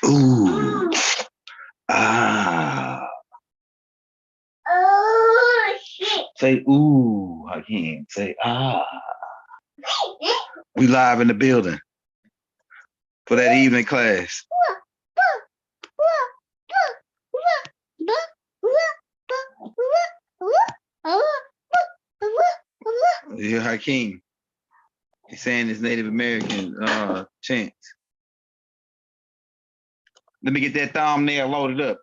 Ooh. Ah. Oh shit. Say ooh, Hakeem. Say ah. We live in the building for that evening class. Yeah, Hakeem. He's saying his Native American chants. Let me get that thumbnail loaded up.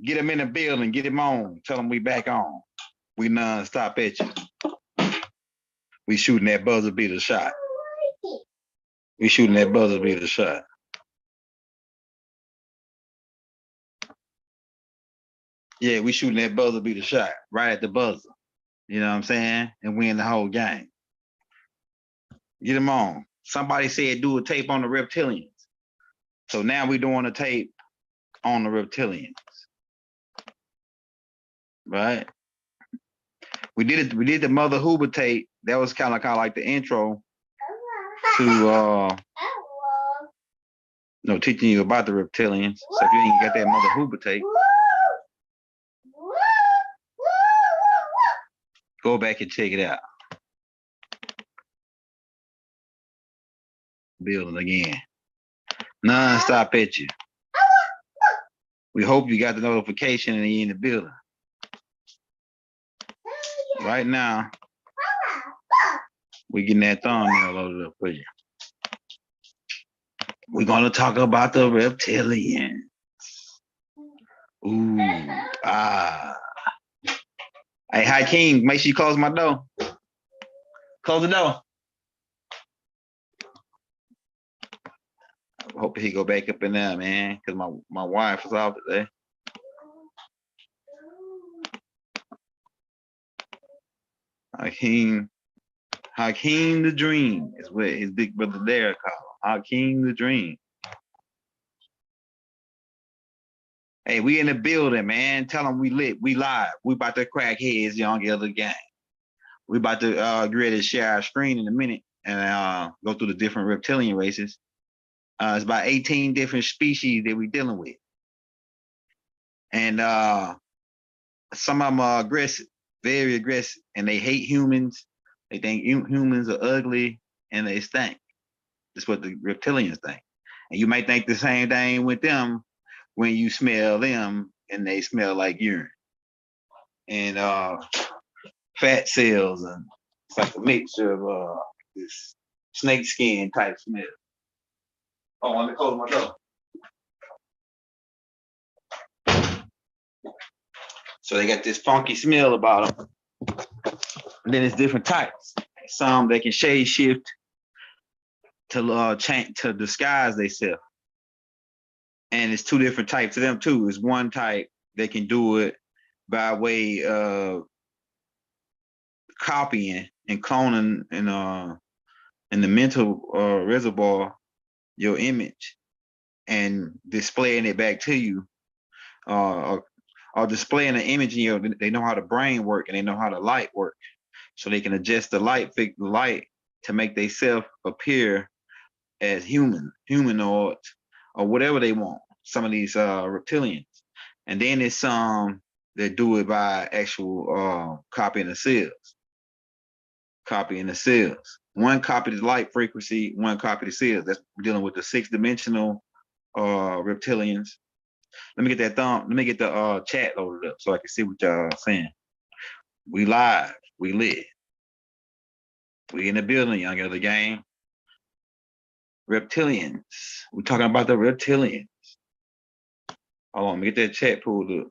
Get him in the building. Get him on. Tell him we back on. We non-stop at you. We shooting that buzzer beater shot. We shooting that buzzer beater shot. Yeah, we shooting that buzzer beater shot right at the buzzer. You know what I'm saying? And win the whole game. Get him on. Somebody said do a tape on the Reptilians. So now we're doing a tape on the Reptilians. Right? We did the Mother Hoover tape. That was kind of like the intro to teaching you about the Reptilians. So if you ain't got that Mother Hoover tape, go back and check it out. Building again. Non-stop at you. We hope you got the notification and you're in the building. Right now, we're getting that thumbnail loaded up for you. We're going to talk about the Reptilians. Ooh, ah. Hey, Hakeem, make sure you close my door. Close the door. I hope he go back up in there, man, because my wife is off today. Hakeem the Dream is what his big brother there called. Hakeem the Dream. Hey, we in the building, man. Tell them we lit. We live. We about to crack heads, y'all get the game. We about to get ready to share our screen in a minute and go through the different reptilian races. It's about 18 different species that we're dealing with. And some of them are aggressive, very aggressive, and they hate humans. They think humans are ugly and they stink. That's what the reptilians think. And you might think the same thing with them when you smell them and they smell like urine. And fat cells, and it's like a mixture of this snake skin type smell. Oh, let me close my door. So they got this funky smell about them. And then it's different types. Some they can shade shift to change to disguise themselves. And it's two different types of them too. It's one type that can do it by way of copying and cloning in the mental reservoir your image and displaying it back to you, or displaying an image in your. They know how the brain work and they know how the light work, so they can adjust the light, fix the light to make themselves appear as humanoids, or whatever they want. Some of these reptilians, and then there's some that do it by actual copying the cells. Copying the cells. One copy the light frequency, one copy the cells. That's dealing with the 6-dimensional reptilians. Let me get the chat loaded up so I can see what y'all are saying. We live, we lit. We in the building, young of the game. Reptilians. We're talking about the reptilians. Hold on, let me get that chat pulled up.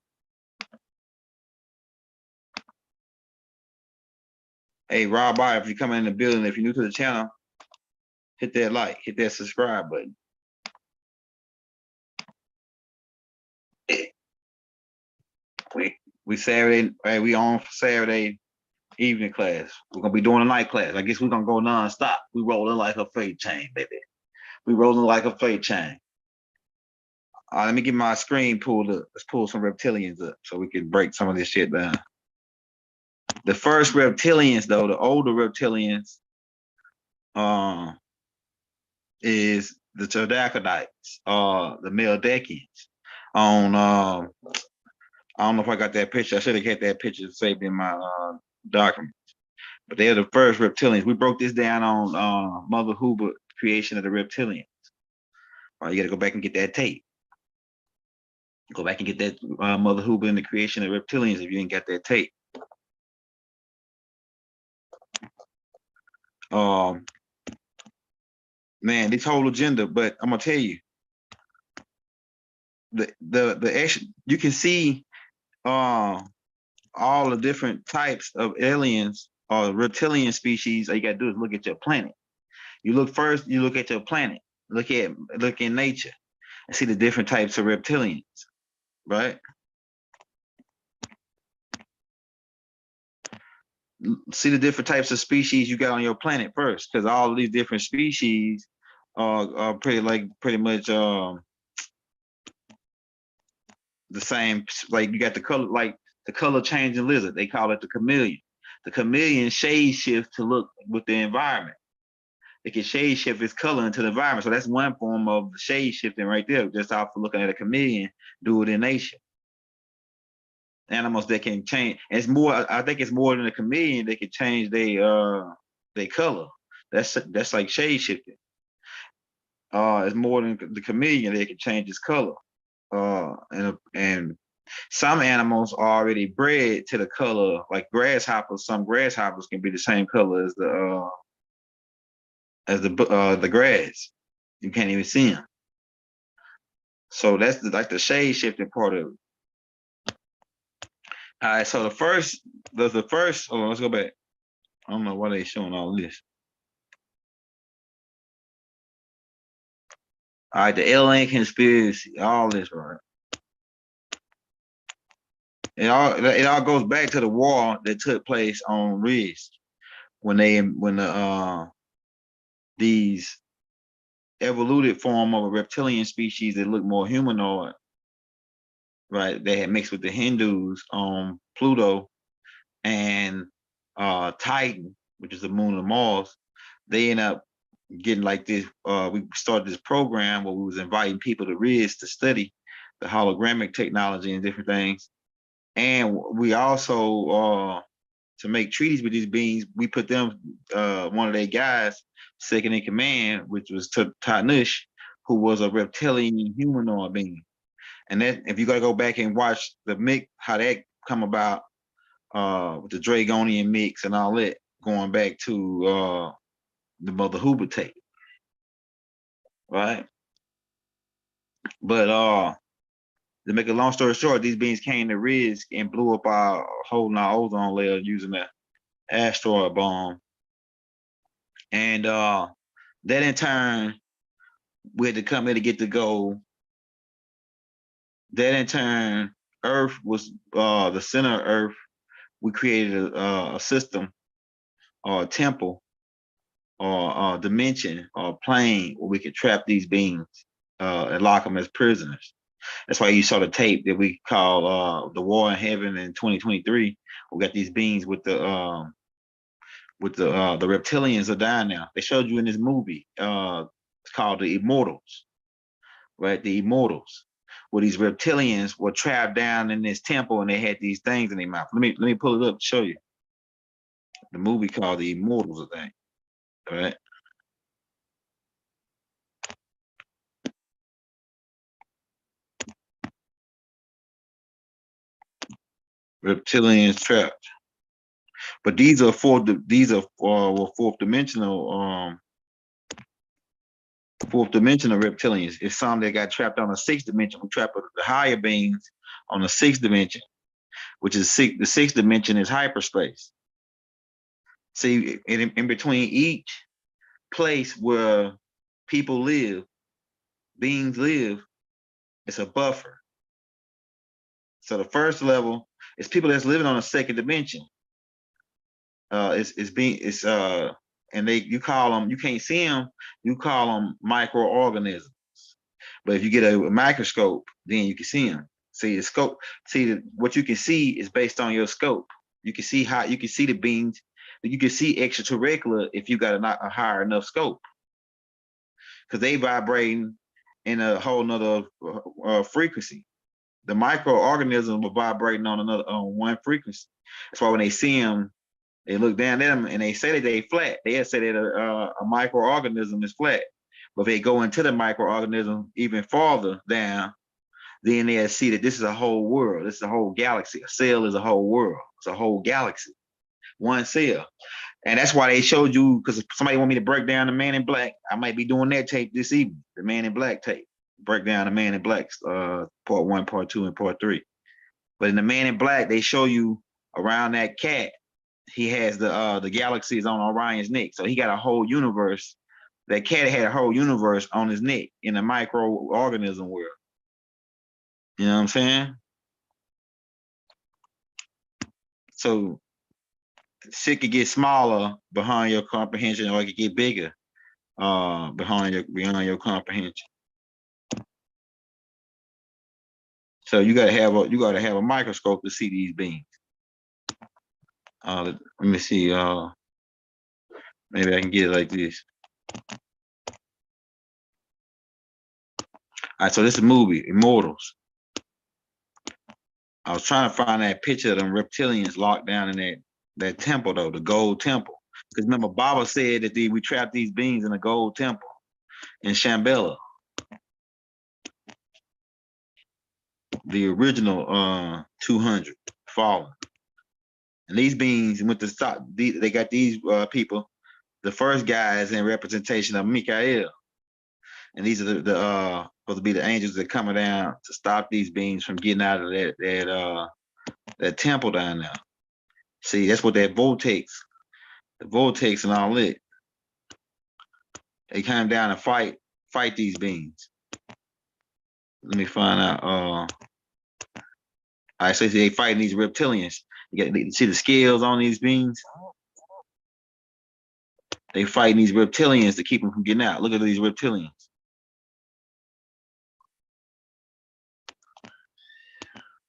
Hey, Rob, if you come in the building, if you're new to the channel, hit that like, hit that subscribe button. We Saturday, hey, we on for Saturday evening class. We're gonna be doing a night class. I guess we're gonna go non-stop. We rolling like a freight train, baby. We rolling like a freight train. Let me get my screen pulled up. Let's pull some reptilians up so we can break some of this shit down. The first reptilians, though, the older reptilians, is the Troglodytes, the Meldekians. On I don't know if I got that picture. I should have had that picture saved in my document. But they're the first reptilians. We broke this down on Mother Hoover, Creation of the Reptilians. All right, you got to go back and get that tape. Go back and get that Mother Hoover and the Creation of Reptilians if you ain't got that tape. Man, this whole agenda, but I'm gonna tell you, the you can see all the different types of aliens or reptilian species. All you gotta do is look at your planet. You look first, you look at your planet, look in nature and see the different types of reptilians, right? See the different types of species you got on your planet first, because all of these different species are pretty much the same. Like you got the color, like the color changing lizard. They call it the chameleon. The chameleon shade shift to look with the environment. It can shade shift its color into the environment. So that's one form of the shade shifting right there, just off of looking at a chameleon do it in nature. Animals that can change. It's more, I think it's more than a chameleon, they can change their color. That's like shade shifting. It's more than the chameleon, they can change its color. And some animals are already bred to the color, like grasshoppers. Some grasshoppers can be the same color as the grass. You can't even see them. So that's like the shade shifting part of it. All right, so the first, hold on, let's go back. I don't know why they showing all this. All right, the alien conspiracy, all this, right? It all goes back to the war that took place on Risk when these evoluted form of a reptilian species that looked more humanoid, right? They had mixed with the Hindus on Pluto and Titan, which is the moon of Mars. They end up getting like this. We started this program where we was inviting people to Riz to study the hologramic technology and different things. And we also, to make treaties with these beings, we put them, one of their guys, second in command, which was Tanush, who was a reptilian humanoid being. And that, if you gotta go back and watch the mix, how that come about, with the Draconian mix and all that, going back to the Mother Hoover tape, right? But to make a long story short, these beings came to Risk and blew up our ozone layer using an asteroid bomb. And that in turn, we had to come here to get the gold. That in turn, Earth was the center of Earth. We created a system or a temple or a dimension or a plane where we could trap these beings and lock them as prisoners. That's why you saw the tape that we call the War in Heaven in 2023. We got these beings with the reptilians are dying now. They showed you in this movie. It's called The Immortals, right? The Immortals, where these reptilians were trapped down in this temple and they had these things in their mouth. Let me pull it up to show you. The movie called The Immortals, I think. All right. Reptilians trapped. But these are fourth dimensional reptilians. It's some that got trapped on the sixth dimension. We trapped the higher beings on the sixth dimension, which is the sixth dimension is hyperspace. See, in between each place where people live, beings live, it's a buffer. So the first level is people that's living on a second dimension. And you call them, you can't see them, you call them microorganisms. But if you get a microscope, then you can see them. See the scope. See what you can see is based on your scope. You can see how you can see the beings. You can see extraterrestrial if you got a higher enough scope. because they vibrating in a whole nother frequency. The microorganisms are vibrating on one frequency. That's why when they see them, they look down at them and they say that they flat. They say that a microorganism is flat. But if they go into the microorganism even farther down, then they'll see that this is a whole world. This is a whole galaxy. A cell is a whole world. It's a whole galaxy. One cell. And that's why they showed you, because somebody want me to break down the Man in Black. I might be doing that tape this evening, the Man in Black tape. Break down the Man in Black, part 1, part 2, and part 3. But in the Man in Black, they show you around that cat, he has the galaxies on Orion's neck. So he got a whole universe. That cat had a whole universe on his neck in the microorganism world. You know what I'm saying? So shit could get smaller behind your comprehension, or it could get bigger beyond your comprehension. So you gotta have a microscope to see these beings. Let me see. Maybe I can get it like this. All right, so this is a movie, Immortals. I was trying to find that picture of them reptilians locked down in that temple, though, the gold temple. Because remember, Baba said that we trapped these beings in a gold temple in Shambhala. The original 200 fallen. And these beings went to stop. They got these people. The first guy is in representation of Mikael. And these are the supposed to be the angels that are coming down to stop these beings from getting out of that temple down there. See, that's what that vortex, the vortex and all it. They come down and fight these beings. Let me find out. All right, so they fighting these reptilians. You see the scales on these beings? They fighting these reptilians to keep them from getting out. Look at these reptilians.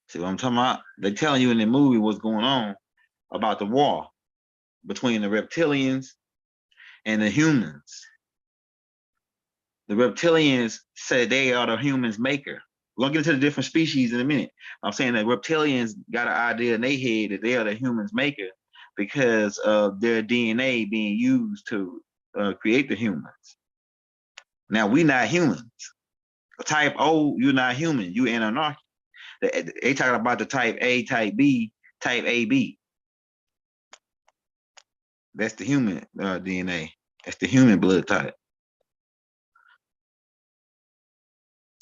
See what I'm talking about? They're telling you in the movie what's going on about the war between the reptilians and the humans. The reptilians say they are the humans' maker. We're gonna get into the different species in a minute. I'm saying that reptilians got an idea in their head that they are the humans' maker because of their DNA being used to create the humans. Now, we not humans. Type O, you're not human. You Anunnaki. They talking about the type A, type B, type AB. That's the human DNA. That's the human blood type.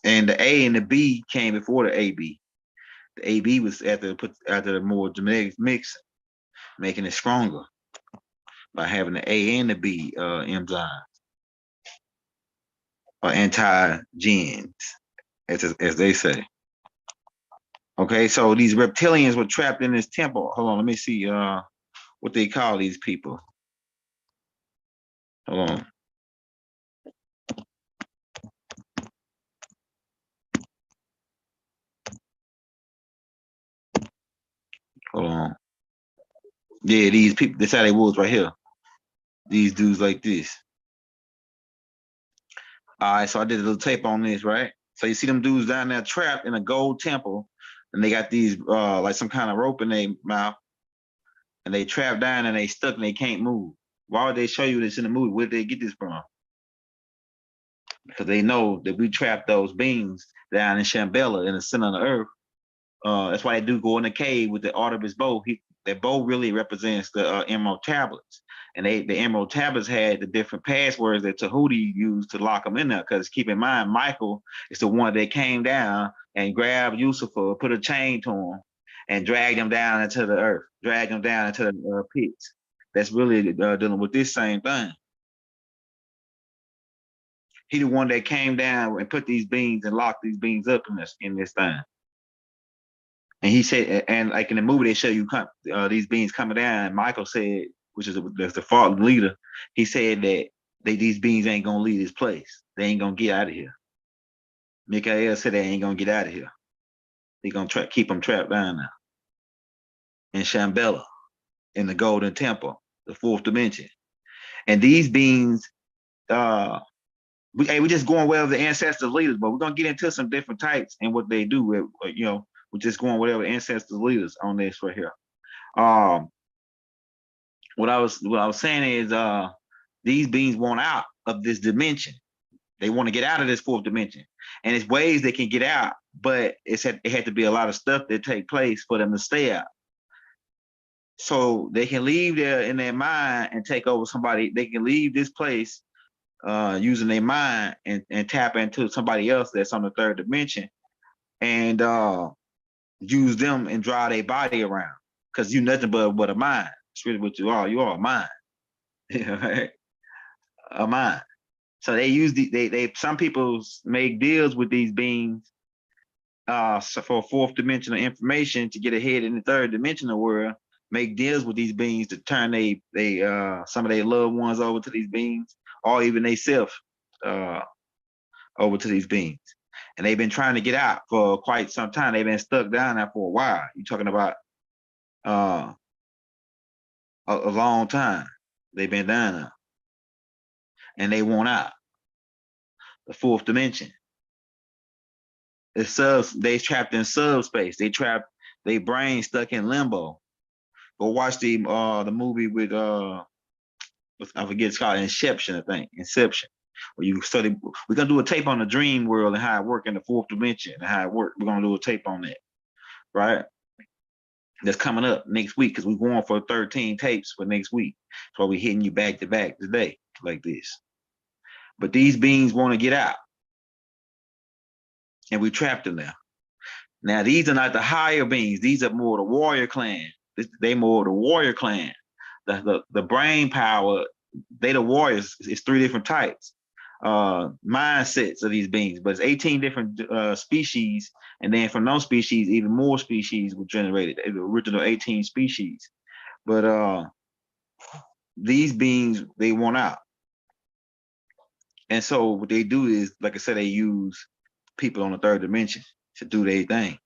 And the A and the B came before the AB. The AB was after the more genetic mix, making it stronger by having the A and the B enzymes or anti-gens, as they say. Okay, so these reptilians were trapped in this temple. Hold on, let me see what they call these people. Hold on. Hold on. Yeah, these people, that's how they was right here. These dudes like this. All right, so I did a little tape on this, right? So you see them dudes down there trapped in a gold temple, and they got these like some kind of rope in their mouth, and they trapped down and they stuck and they can't move. Why would they show you this in the movie? Where did they get this from? Because they know that we trapped those beings down in Shambhala in the center of the earth. That's why they do go in the cave with the Artemis bow. That bow really represents the emerald tablets. And the emerald tablets had the different passwords that Tahuti used to lock them in there. Because keep in mind, Michael is the one that came down and grabbed Lucifer, put a chain to him, and dragged him down into the earth, dragged him down into the pits. That's really dealing with this same thing. He the one that came down and put these beings and locked these beings up in this thing. And he said, and like in the movie, they show you these beings coming down. And Michael said, which is the fallen leader, he said that these beings ain't gonna leave this place. They ain't gonna get out of here. Mikael said they ain't gonna get out of here. They gonna keep them trapped down now in Shambhala, in the Golden Temple, the fourth dimension. And these beings, we just going well the ancestors leaders, but we're gonna get into some different types and what they do with, we're just going whatever ancestors leaders on this right here. Um, what I was saying is these beings want out of this dimension. They want to get out of this fourth dimension, and it's ways they can get out, but it had to be a lot of stuff that take place for them to stay out. So they can leave there in their mind and take over somebody. They can leave this place using their mind and tap into somebody else that's on the third dimension and use them and draw their body around. Because you nothing but a mind. It's really what you are. You are a mind. A mind. So they use they some people make deals with these beings so for fourth dimensional information to get ahead in the third dimensional world, make deals with these beings to turn some of their loved ones over to these beings, or even they self over to these beings. And they've been trying to get out for quite some time. They've been stuck down there for a while. You're talking about a long time. They've been down there. And they want out. The fourth dimension. They trapped in subspace. They brain stuck in limbo. Go watch the movie with I forget it's called Inception, I think. Inception. Where you study, we're gonna do a tape on the dream world and how it works in the fourth dimension and how it works. We're gonna do a tape on that, right? That's coming up next week because we're going for 13 tapes for next week. So we're hitting you back to back today like this. But these beings want to get out. And we trapped them there. Now, these are not the higher beings. These are more the warrior clan. They more the warrior clan. The brain power, they the warriors. It's 3 different types. Mindsets of these beings, but it's 18 different species, and then from those species, even more species were generated. The original 18 species. But these beings, they want out. And so what they do is, like I said, they use people on the third dimension to do their thing.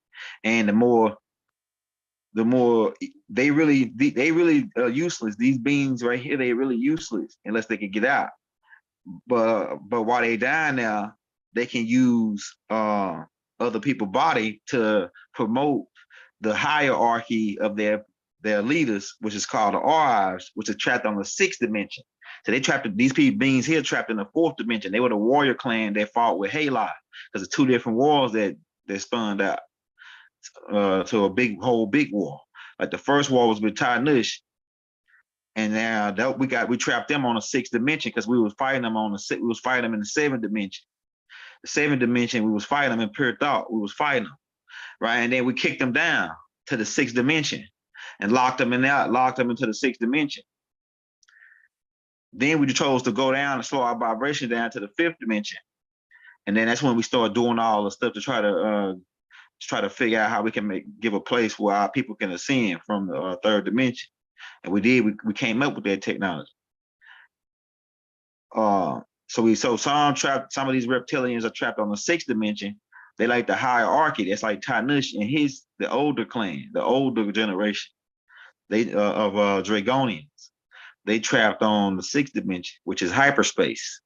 And the more they really useless. These beings right here, they really useless unless they can get out. But while they dying now, they can use other people's body to promote the hierarchy of their leaders, which is called the archives, which is trapped on the 6th dimension. So they trapped these beings here trapped in the 4th dimension. They were the warrior clan that fought with Halai, because the 2 different wars that spun out to a big war. Like the first war was with Tarnush, and now that we trapped them on the 6th dimension because we was fighting them in the 7th dimension. The 7th dimension, we was fighting them in pure thought. We was fighting them, right? And then we kicked them down to the 6th dimension and locked them into the 6th dimension. Then we chose to go down and slow our vibration down to the 5th dimension. And then that's when we started doing all the stuff to try to figure out how we can give a place where our people can ascend from the 3rd dimension. And we did. We came up with that technology. So some of these reptilians are trapped on the 6th dimension. They like the hierarchy. That's like Tanush and the older clan, the older generation. They of Draconians. They trapped on the 6th dimension, which is hyperspace.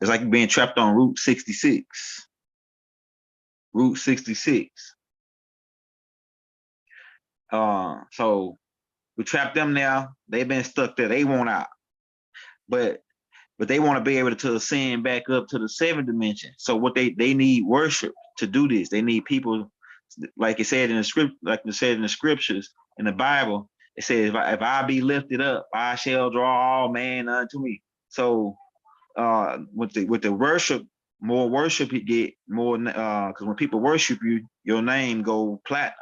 It's like being trapped on Route 66. Route 66. So we trapped them now. They've been stuck there. They want out. But they want to be able to ascend back up to the 7th dimension. So what they need worship to do this. They need people, like it said in the script, like it said in the scriptures in the Bible. It says, if I be lifted up, I shall draw all man unto me. So with the worship, more worship you get, more because when people worship you, your name go platinum.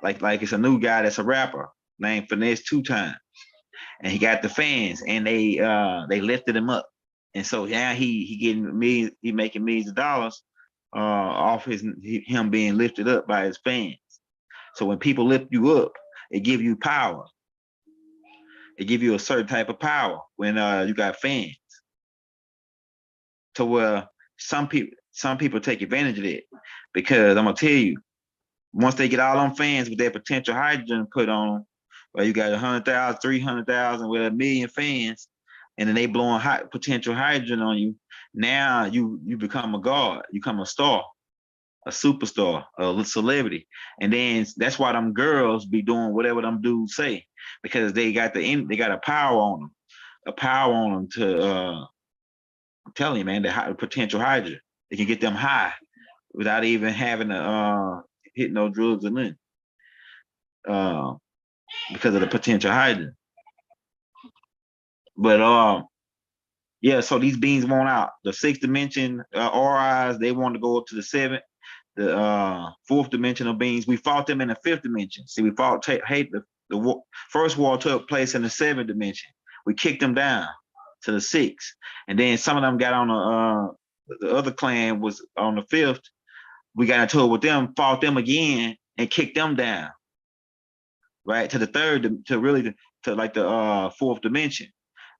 Like it's a new guy that's a rapper named Finesse 2 Times. And he got the fans, and they lifted him up, and so now he making millions of dollars off him being lifted up by his fans. So when people lift you up, it give you power. It give you a certain type of power when you got fans. To where some people take advantage of it, because I'm gonna tell you, once they get all them fans with their potential hydrogen put on them, well, you got 100,000, 300,000 with 1 million fans, and then they blowing hot potential hydrogen on you. Now you become a god, you become a star, a superstar, a celebrity, and then that's why them girls be doing whatever them dudes say, because they got a power on them, to I'm telling you, man, the potential hydrogen. They can get them high without even having to hit no drugs or nothing, because of the potential hydrogen. But yeah, so these beings want out. The sixth dimension RIs, they want to go up to the seventh. The fourth dimensional beings, we fought them in the fifth dimension. See, we fought the first war took place in the seventh dimension. We kicked them down to the sixth, and then some of them got on the other clan was on the fifth. We got into it with them, fought them again, and kicked them down, right, to the third, to like the fourth dimension,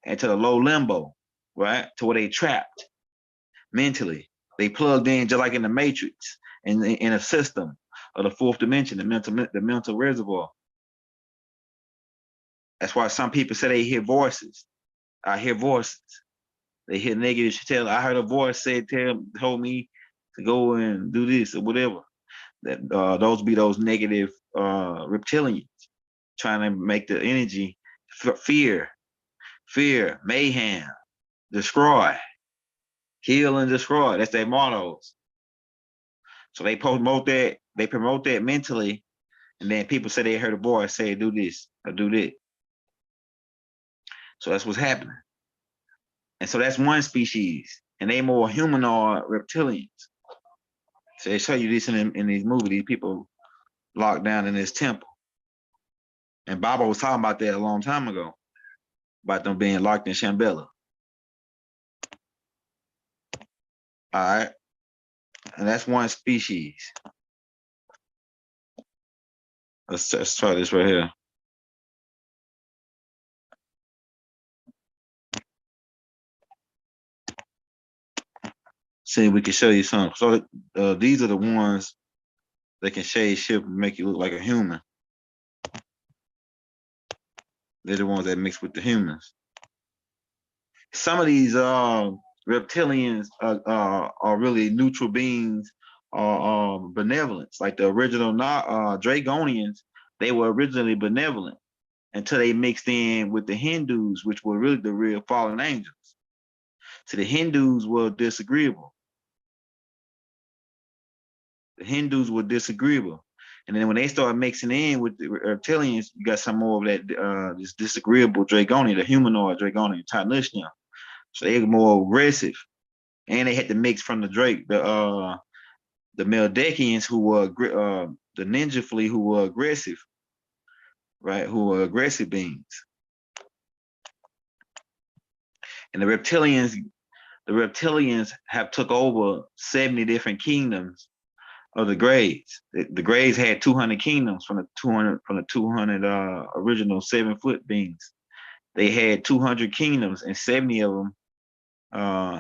and to the low limbo, right, to where they trapped mentally. They plugged in just like in the Matrix, in a system of the fourth dimension, the mental reservoir. That's why some people say they hear voices. I hear voices. They hear negative shit. I heard a voice told me to go and do this or whatever. That those be those negative reptilians trying to make the energy fear, mayhem, destroy, heal and destroy. That's their mottos. So they promote that mentally, and then people say they heard a voice say do this or do that. So that's what's happening. And so that's one species, and they more humanoid reptilians. So they show you this in these movies, these people locked down in this temple. And Baba was talking about that a long time ago, about them being locked in Shambhala. All right. And that's one species. Let's try this right here. See if we can show you something. So these are the ones that can shade shift and make you look like a human. They're the ones that mix with the humans. Some of these reptilians are really neutral beings, or benevolence. Like the original Draconians, they were originally benevolent until they mixed in with the Hindus, which were really the real fallen angels. So the Hindus were disagreeable. And then when they started mixing in with the reptilians, you got some more of that this disagreeable Draconian, the humanoid Draconian, Tanishna. So they were more aggressive. And they had to mix from the Meldekians, who were the ninja fleet, who were aggressive, right? Who were aggressive beings. And the reptilians have took over 70 different kingdoms of the Greys. The Greys had 200 kingdoms from the 200 original 7-foot beings. They had 200 kingdoms, and 70 of them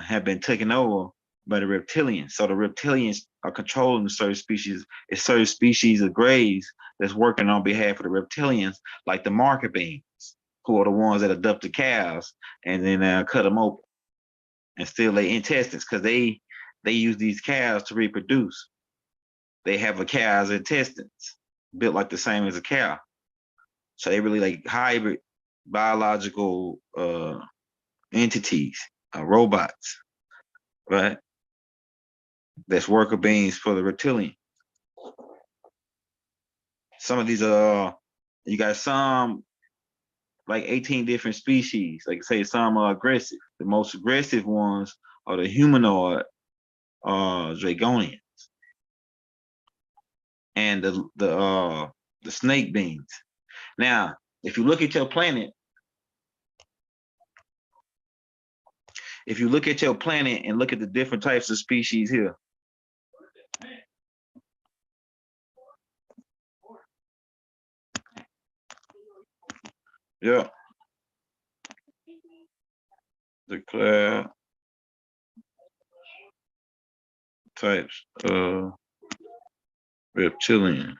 have been taken over by the reptilians. So the reptilians are controlling certain species. It's certain species of Greys that's working on behalf of the reptilians, like the marker beings, who are the ones that abduct the cows and then cut them open and steal their intestines, because they use these cows to reproduce. They have a cow's intestines built like the same as a cow. So they really like hybrid biological entities, robots, right? That's worker beings for the reptilian. Some of these you got some like 18 different species. Like I say, some are aggressive. The most aggressive ones are the humanoid Draconians and the snake beings. Now, if you look at your planet, and look at the different types of species here. Yeah. The cloud types of reptilians.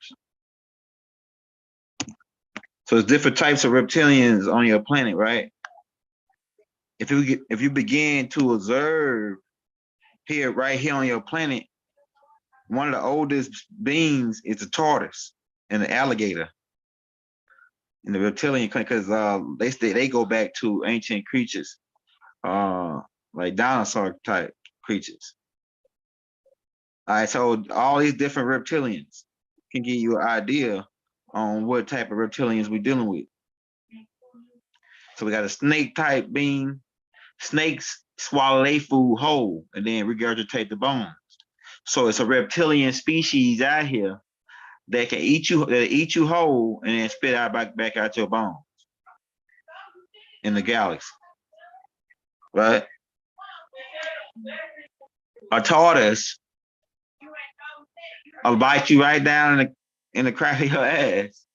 So it's different types of reptilians on your planet, right? if you begin to observe here, right here on your planet, one of the oldest beings is the tortoise and the alligator in the reptilian, because they go back to ancient creatures, like dinosaur type creatures. All right, so all these different reptilians can give you an idea on what type of reptilians we're dealing with. So we got a snake type being. Snakes swallow their food whole and then regurgitate the bones. So it's a reptilian species out here that can eat you whole and then spit out back out your bones in the galaxy, right? A tortoise will bite you right down in the crack of your ass,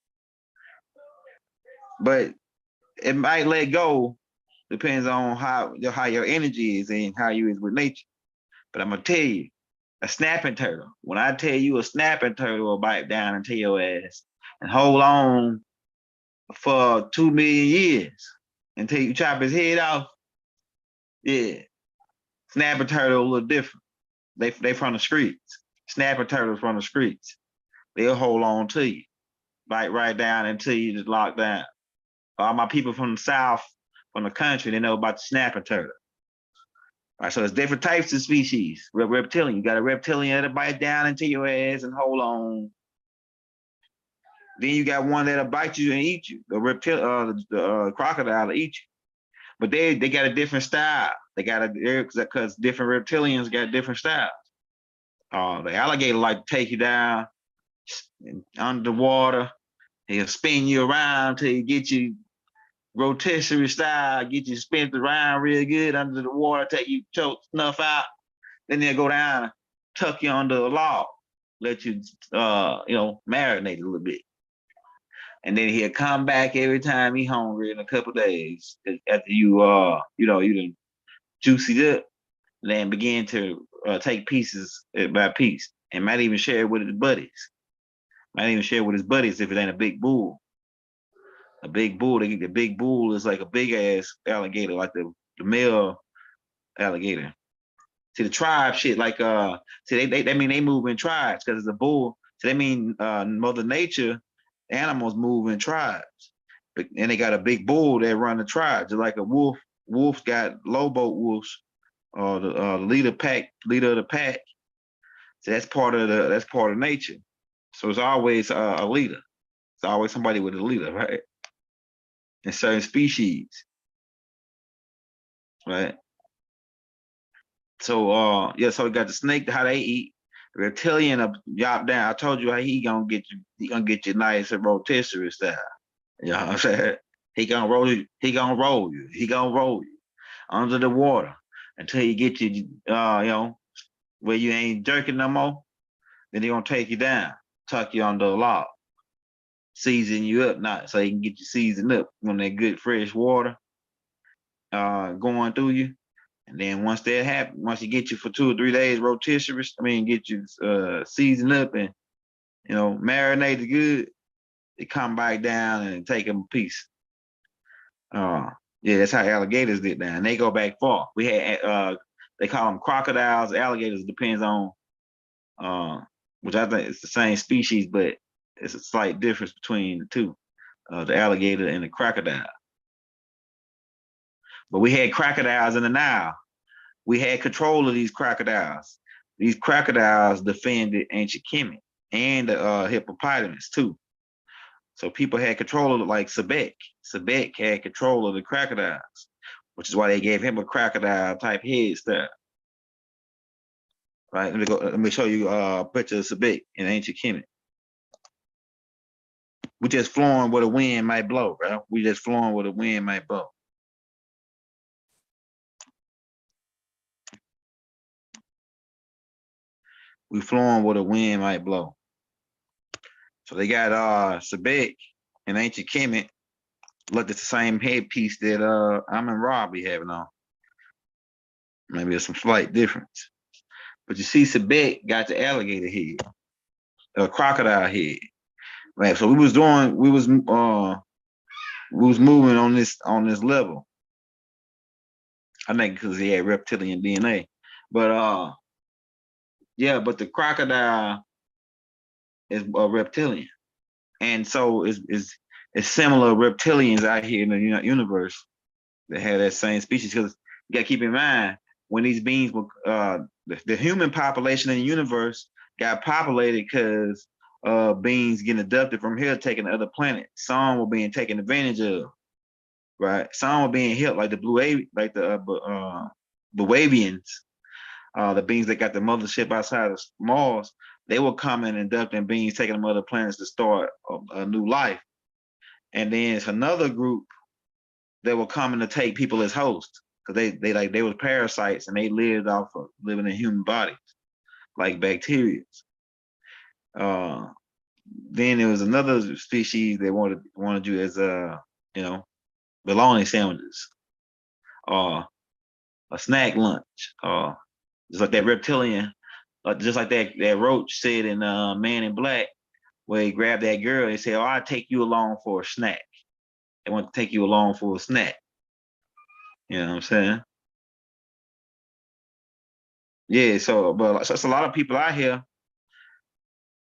but it might let go. Depends on how your energy is and how you is with nature. But I'm gonna tell you, a snapping turtle. When I tell you a snapping turtle will bite down into your ass and hold on for 2 million years until you chop his head off. Yeah, snapping turtle a little different. They from the streets. Snapping turtles from the streets. They'll hold on to you, bite right down until you just lock down. All my people from the south, from the country, they know about the snapping turtle. All right, so there's different types of species. Reptilian. You got a reptilian that'll bite down into your ass and hold on. Then you got one that'll bite you and eat you. The crocodile will eat you. But they got a different style. They got because different reptilians got different styles. The alligator like to take you down under the water. He'll spin you around till he get you rotisserie style, get you spent around real good under the water, take you choke snuff out. Then they'll go down, tuck you under the log, let you marinate a little bit. And then he'll come back every time he hungry in a couple days after you done juicy up, then begin to take pieces by piece, and might even share it with his buddies. Might even share with his buddies if it ain't a big bull. A big bull, the big bull is like a big ass alligator, like the male alligator. See the tribe shit, like see they mean they move in tribes because it's a bull. So they mean Mother Nature, animals move in tribes. And they got a big bull that run the tribe, just like a wolf. Wolf's got lowboat wolves, the leader of the pack. So that's part of nature. So it's always a leader. It's always somebody with a leader, right? In certain species, right? So so we got the snake, how they eat. The reptilian drop down. I told you how he gonna get you nice and rotisserie style. You know what I'm saying? He gonna roll you. He gonna roll you. He gonna roll you under the water until you get you, where you ain't jerking no more. Then he gonna take you down, tuck you under the log, season you up, not so he can get you seasoned up when that good fresh water going through you. And then once that happens, once he get you for 2 or 3 days rotisserie, get you seasoned up and marinated good, they come back down and take him a piece. Yeah, that's how alligators get down. They go back far. We had they call them crocodiles, alligators, depends on which I think it's the same species, but it's a slight difference between the two, the alligator and the crocodile. But we had crocodiles in the Nile. We had control of these crocodiles. These crocodiles defended ancient Kemet and the hippopotamus too. So people had control of it, like Sebek. Sebek had control of the crocodiles, which is why they gave him a crocodile type head style. Right, let me show you a picture of Sebek in ancient Kemet. We just flowing where the wind might blow, right? We just flowing where the wind might blow. We flowing where the wind might blow. So they got Sebek in ancient Kemet. Look, it's the same headpiece that I'm and Rob be having on. Maybe there's some slight difference. But you see Sebek got the alligator head, a crocodile head. Right. So we was moving on this level. I think because he had reptilian DNA. But yeah, but the crocodile is a reptilian, and so it's similar reptilians out here in the universe that have that same species. Because you got to keep in mind when these beings were the human population in the universe got populated because beings getting abducted from here, taken to other planets. Some were being taken advantage of, right? Some were being hit like the Bluavians, the beings that got the mothership outside of Mars. They were coming and abducting beings, taking them other planets to start a new life. And then it's another group that were coming to take people as hosts because they were parasites and they lived off of living in human bodies like bacteria. Uh, then there was another species that wanted you as you know bologna sandwiches, uh, a snack lunch, just like that reptilian, just like that roach said in Man in Black, where he grabbed that girl and said, "Oh, I'll take you along for a snack." They want to take you along for a snack. You know what I'm saying? Yeah. So it's a lot of people out here.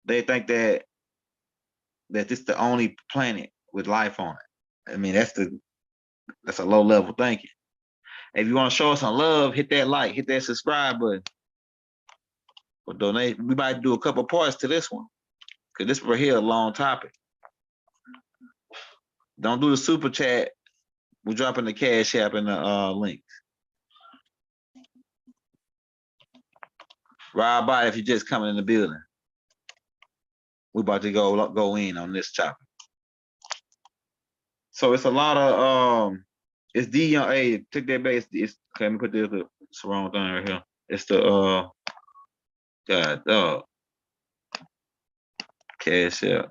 They think that this is the only planet with life on it. I mean, that's a low level thinking. If you want to show us some love, hit that like, hit that subscribe button, or donate. We might do a couple parts to this one because this right here a long topic. Don't do the super chat. We're dropping the cash app in the link. Ride by if you're just coming in the building. We're about to go in on this topic. So it's a lot of it's hey, take that back. It's okay, let me put this it's the wrong thing right here. It's the God cash app.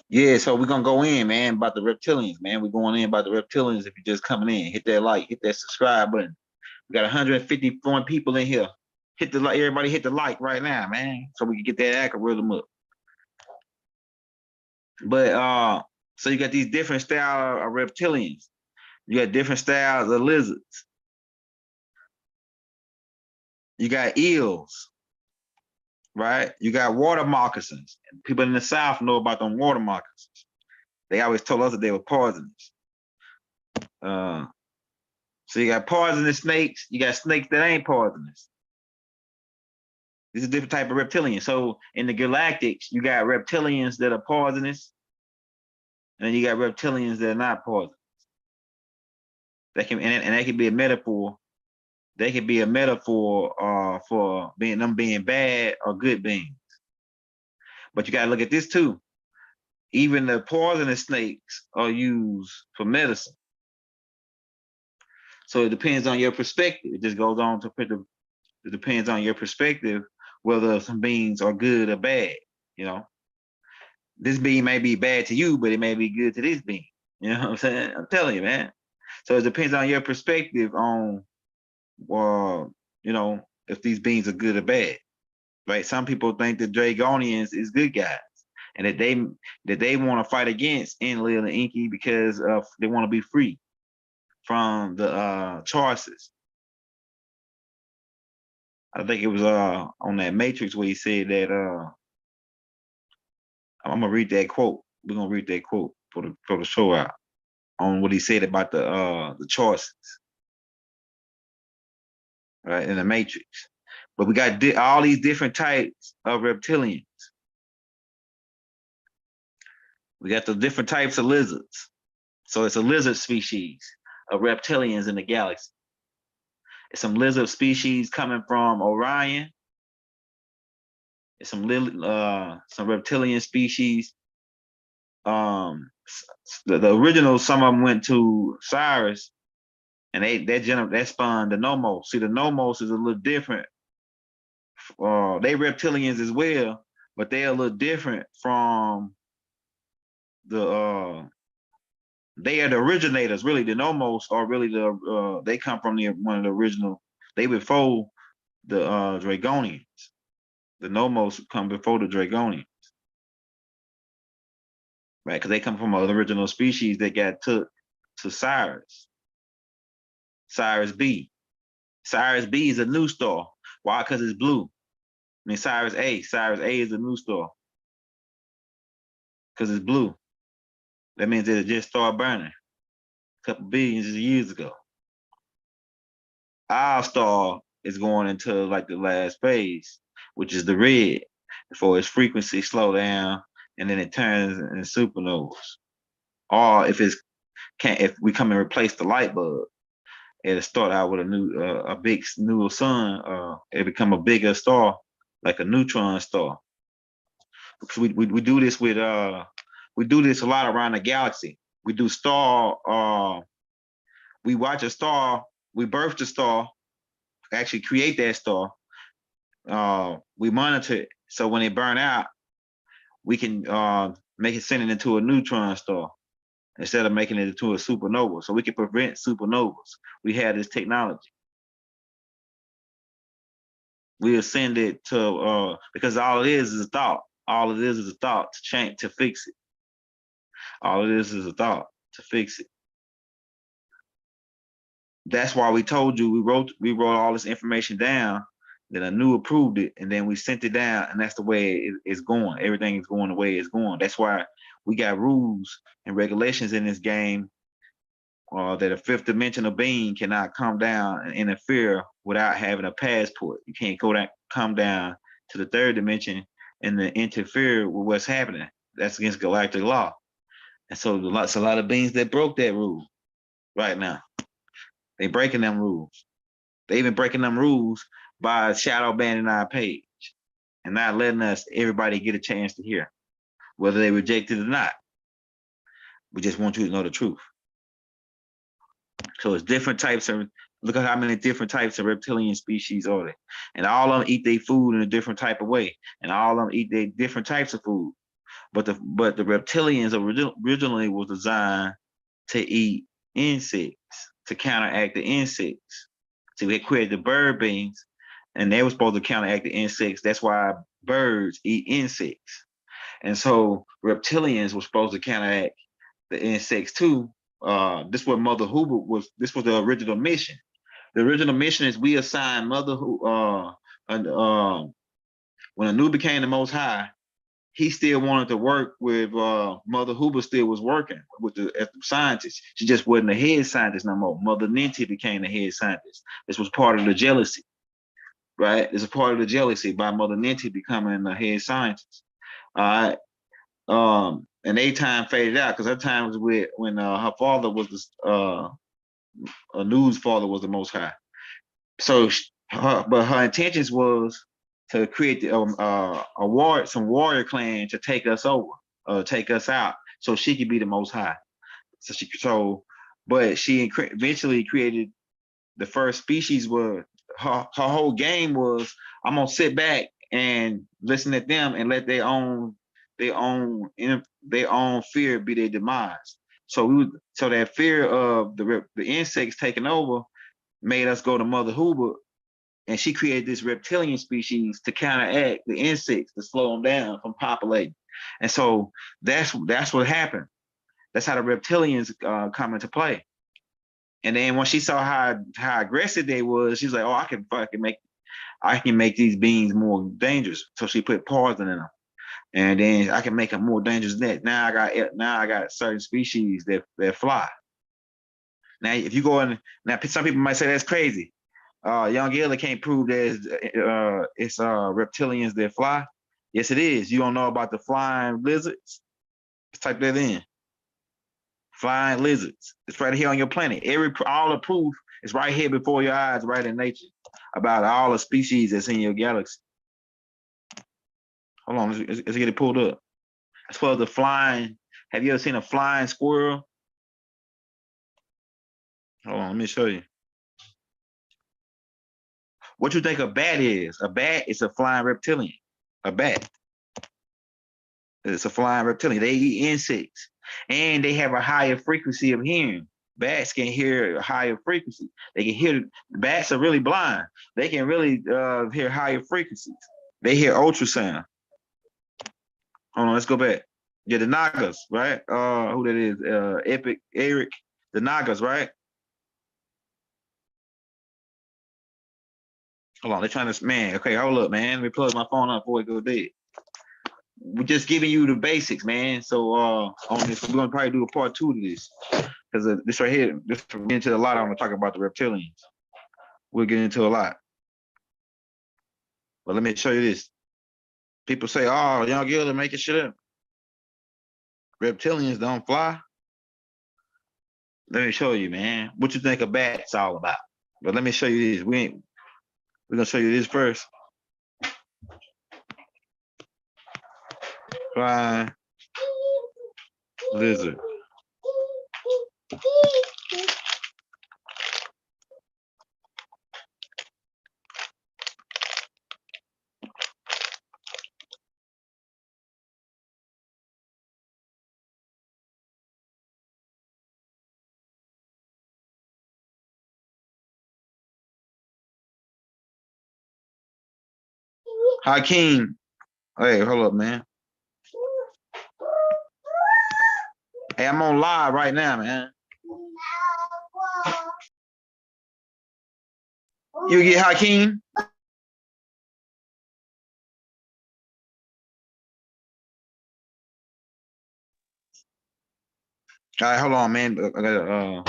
Yeah, so we're gonna go in, man, about the reptilians, man. We're going in about the reptilians. If you're just coming in, hit that like, hit that subscribe button. We got 154 people in here. Hit the like, everybody hit the like right now, man, so we can get that algorithm up. But so you got these different styles of reptilians. You got different styles of lizards. You got eels, right? You got water moccasins. People in the South know about them water moccasins. They always told us that they were poisonous. So you got poisonous snakes. You got snakes that ain't poisonous. This is a different type of reptilian. So in the galactics, you got reptilians that are poisonous, and then you got reptilians that are not poisonous. That can and that can be a metaphor. They can be a metaphor for being bad or good beings. But you gotta look at this too. Even the poisonous snakes are used for medicine. So it depends on your perspective. It just goes on to put it depends on your perspective whether some beings are good or bad. You know, this being may be bad to you, but it may be good to this being. You know what I'm saying? I'm telling you, man. So it depends on your perspective on, you know, if these beings are good or bad. Right? Some people think the Draconians is good guys, and that they want to fight against Enlil and Inky because they want to be free from the choices. I think it was on that Matrix where he said that I'm gonna read that quote. We're gonna read that quote for the show out on what he said about the choices, right, in the Matrix. But we got all these different types of reptilians. We got the different types of lizards. So it's a lizard species of reptilians in the galaxy. It's some lizard species coming from Orion. It's some reptilian species. The original, some of them went to Cyrus, and that spawned the Nomos. See, the Nomos is a little different. They reptilians as well, but they're a little different from the they are the originators. Really, the Nomos are really they come from one of the original. They before the Draconians. The Nomos come before the Draconians. right? Because they come from an original species that got took to Sirius. Sirius B. Sirius B is a new star. Why? Because it's blue. I mean, Sirius A. Sirius A is a new star because it's blue. That means that it just started burning a couple billions of years ago. Our star is going into like the last phase, which is the red, before its frequency slow down and then it turns into supernovas. Or if we come and replace the light bulb, it'll start out with a big new sun. It become a bigger star, like a neutron star. Because we do this with we do this a lot around the galaxy. We do we watch a star, we birth the star, actually create that star. We monitor it, so when it burn out, we can make it send it into a neutron star instead of making it into a supernova. So we can prevent supernovas. We have this technology. We'll send it to because all it is a thought. All it is a thought to change, to fix it. All it is a thought to fix it. That's why we told you we wrote all this information down. Then Anu approved it, and then we sent it down, and that's the way it's going. Everything is going the way it's going. That's why we got rules and regulations in this game that a fifth dimensional being cannot come down and interfere without having a passport. You can't come down to the third dimension and then interfere with what's happening. That's against galactic law. And so it's a lot of beings that broke that rule right now. They breaking them rules. They even breaking them rules by shadow banning our page and not letting everybody get a chance to hear, whether they reject it or not. We just want you to know the truth. So it's different types of, look at how many different types of reptilian species are there. And all of them eat their food in a different type of way. And all of them eat their different types of food. But the reptilians originally was designed to eat insects, to counteract the insects. So they created the bird beings, and they were supposed to counteract the insects. That's why birds eat insects. And so reptilians were supposed to counteract the insects too. This was Mother Huber was. This was the original mission. The original mission is we assigned Mother when Anu became the Most High, he still wanted to work with Mother Huber. Still was working with as the scientist. She just wasn't the head scientist no more. Mother Ninti became the head scientist. This was part of the jealousy, right? This is part of the jealousy by Mother Ninti becoming the head scientist. All right. And their time faded out because her time was when her father was Anu's father was the Most High. So, but her intentions was to create some warrior clan to take us over, take us out, so she could be the Most High. But she eventually created the first species. Her whole game was, I'm gonna sit back and listen at them and let their own fear be their demise. So that fear of the insects taking over made us go to Mother Huber, and she created this reptilian species to counteract the insects, to slow them down from populating. And so that's what happened. That's how the reptilians come into play. And then when she saw how aggressive they was, she's like, oh, I can make these beings more dangerous. So she put poison in them. And then I can make them more dangerous than that. Now I got certain species that fly. Now, if you go in, now some people might say that's crazy. Young Gila can't prove that it's reptilians that fly. Yes, it is. You don't know about the flying lizards? Let's type that in. Flying lizards. It's right here on your planet. All the proof is right here before your eyes, right in nature, about all the species that's in your galaxy. Hold on, let's get it pulled up. As far as the flying, have you ever seen a flying squirrel? Hold on, let me show you. What you think a bat is? A bat is a flying reptilian. A bat. It's a flying reptilian. They eat insects, and they have a higher frequency of hearing. Bats can hear a higher frequency. They can hear. Bats are really blind. They can really hear higher frequencies. They hear ultrasound. Hold on, let's go back. Yeah, the Nagas, right? Who that is? Epic Eric, the Nagas, right? Hold on, they're trying to man. Okay, hold up, man. Let me plug my phone up before it goes dead. We're just giving you the basics, man. So on this, we're gonna probably do a part 2 to this because this right here, this we're getting into a lot. I'm gonna talk about the reptilians. We'll get into a lot, but let me show you this. People say, "Oh, y'all get to making shit up. Reptilians don't fly." Let me show you, man. What you think a bat's all about? But let me show you this. We're gonna show you this first. Flying lizard. Hakeem. Hey, hold up, man. Hey, I'm on live right now, man. You get Hakeem? All right, hold on, man. I gotta all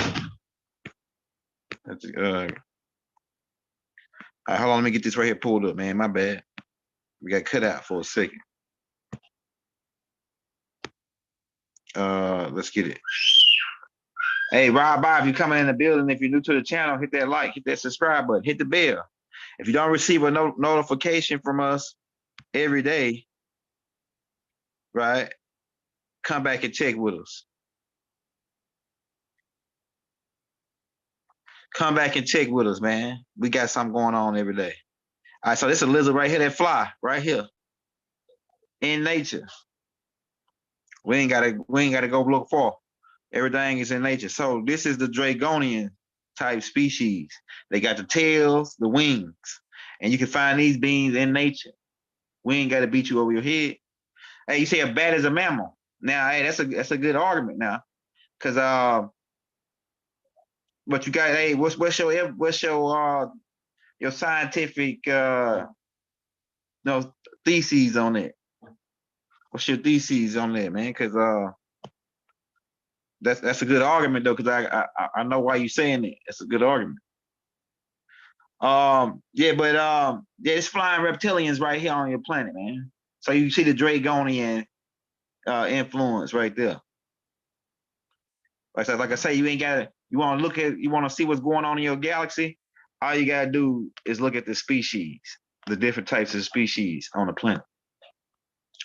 right, hold on, let me get this right here pulled up, man. My bad. We got cut out for a second. Let's get it. Hey, Rob Bob, if you're coming in the building, if you're new to the channel, hit that like, hit that subscribe button, hit the bell. If you don't receive a notification from us every day, right, come back and check with us. Come back and check with us, man. We got something going on every day. All right, so this is a lizard right here that fly right here in nature. We ain't gotta go look for. Everything is in nature. So this is the Draconian type species. They got the tails, the wings, and you can find these beings in nature. We ain't gotta beat you over your head. Hey, you say a bat is a mammal. Now, hey, that's a good argument now, because but you got hey, what's your scientific no theses on it? What's your theses on that, man? Because that's a good argument though, because I know why you're saying it. That's a good argument. Yeah, but yeah, it's flying reptilians right here on your planet, man. So you see the Draconian influence right there. Like I say, you ain't got to. You want to look at, you want to see what's going on in your galaxy. All you gotta do is look at the species, the different types of species on the planet,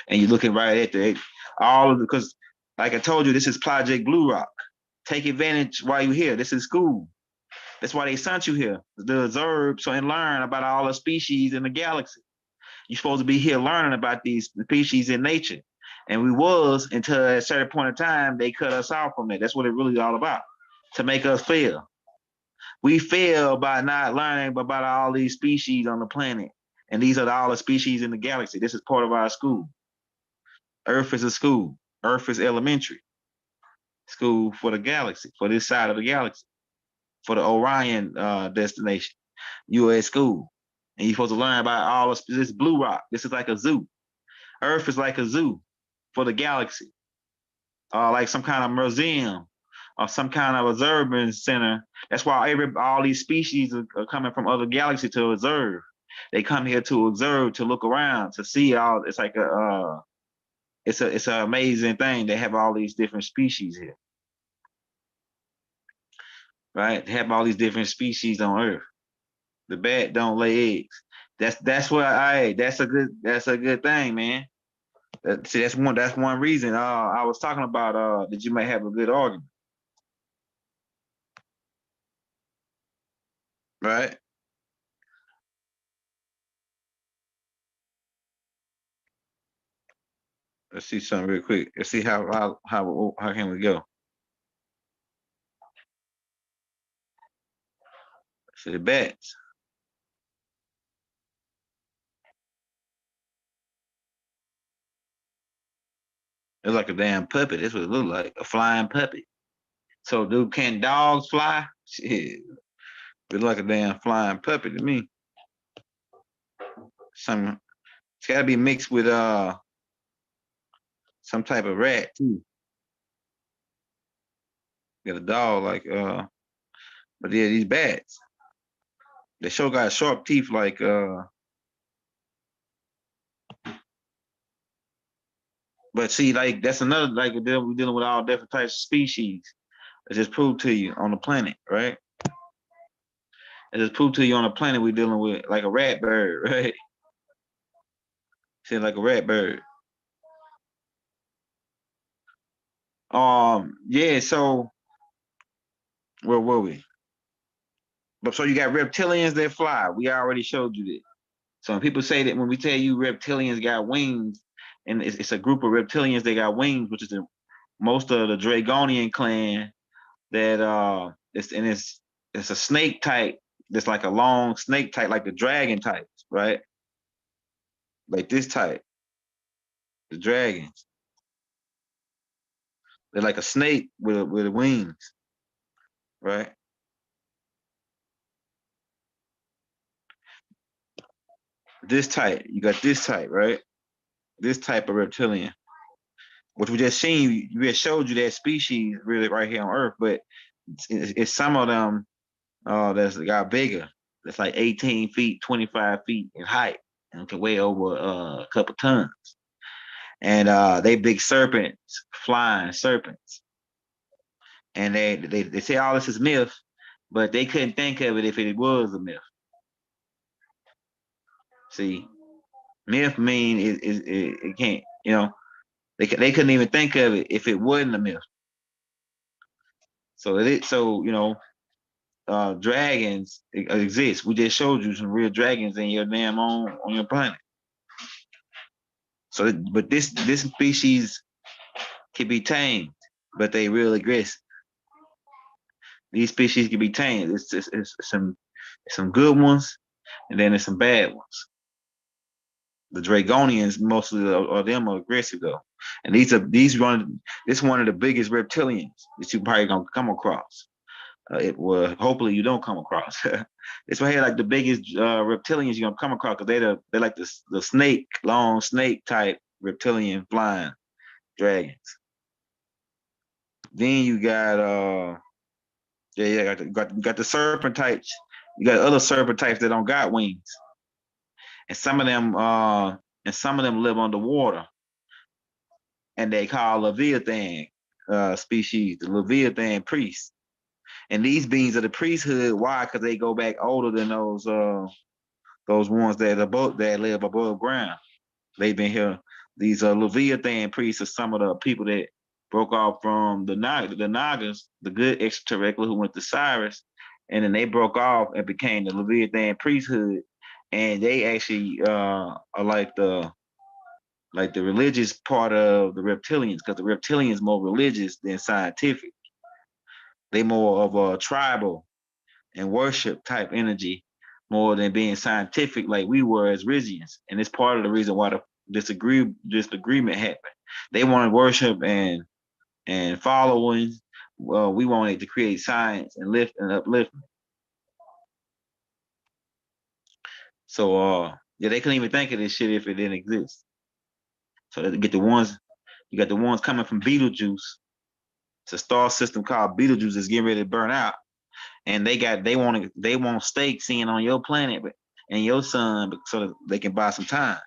and you're looking right at the all of the, because, like I told you, this is Project Blue Rock. Take advantage while you're here. This is school. That's why they sent you here to observe so and learn about all the species in the galaxy. You're supposed to be here learning about these species in nature. And we was until at a certain point in time, they cut us off from it. That's what it really all about, to make us fail. We fail by not learning about all these species on the planet. And these are all the species in the galaxy. This is part of our school. Earth is a school. Earth is elementary school for the galaxy, for this side of the galaxy, for the Orion destination. You at school. And you're supposed to learn about all this blue rock. This is like a zoo. Earth is like a zoo for the galaxy, like some kind of museum or some kind of observance center. That's why all these species are coming from other galaxies to observe. They come here to observe, to look around, to see all. It's like it's an amazing thing. They have all these different species here, right? They have all these different species on Earth. The bat don't lay eggs. That's what that's a good thing, man. See, that's one reason I was talking about that you may have a good argument, right? Let's see something real quick. Let's see how can we go? Let's see the bats. It's like a damn puppet. That's what it looked like, a flying puppet. So, dude, can dogs fly? Shit, it like a damn flying puppet to me. It's gotta be mixed with some type of rat too. Got a dog like but yeah, these bats. They sure got sharp teeth like but see, like that's another like we're dealing with all different types of species. It just proved to you on the planet, right? It just proved to you on the planet we're dealing with like a rat bird, right? See, like a rat bird. Yeah, so where were we? But so you got reptilians that fly. We already showed you that. So when people say that when we tell you reptilians got wings, and it's a group of reptilians that got wings, which is most of the Draconian clan that it's a snake type that's like a long snake type, like the dragon types, right? Like this type, the dragons. They're like a snake with wings, right? This type, you got this type, right? This type of reptilian, which we just seen. We just showed you that species really right here on Earth, but it's some of them that's got bigger. That's like 18 feet, 25 feet in height, and can weigh over a couple tons. And they big serpents, flying serpents. And they say all this is myth, but they couldn't think of it if it was a myth. See, myth mean it can't, they couldn't even think of it if it wasn't a myth. Dragons exist. We just showed you some real dragons in your damn on your planet. So, but this species can be tamed, but they real aggressive. These species can be tamed. It's some good ones, and then there's some bad ones. The Draconians, mostly of them are aggressive though, and this one of the biggest reptilians that you probably gonna come across. Hopefully you don't come across. It's right here like the biggest reptilians you're gonna come across because they're like the snake, long snake type reptilian flying dragons. Then you got got the serpent types. You got other serpent types that don't got wings, and some of them live underwater, and they call Leviathan species, the Leviathan priests. And these beings are the priesthood. Why? Because they go back older than those ones that live above ground. They've been here. These Leviathan priests are some of the people that broke off from the Nagas, the good extraterrestrial who went to Cyrus, and then they broke off and became the Leviathan priesthood. And they actually are like the religious part of the reptilians, because the reptilians more religious than scientific. They more of a tribal and worship type energy more than being scientific like we were as Rizians. And it's part of the reason why the disagreement happened. They wanted worship and following. Well, we wanted to create science and lift and upliftment. So yeah, they couldn't even think of this shit if it didn't exist. So you got the ones coming from Betelgeuse. It's a star system called Betelgeuse that's getting ready to burn out. And they want stakes in on your planet and your sun so that they can buy some time.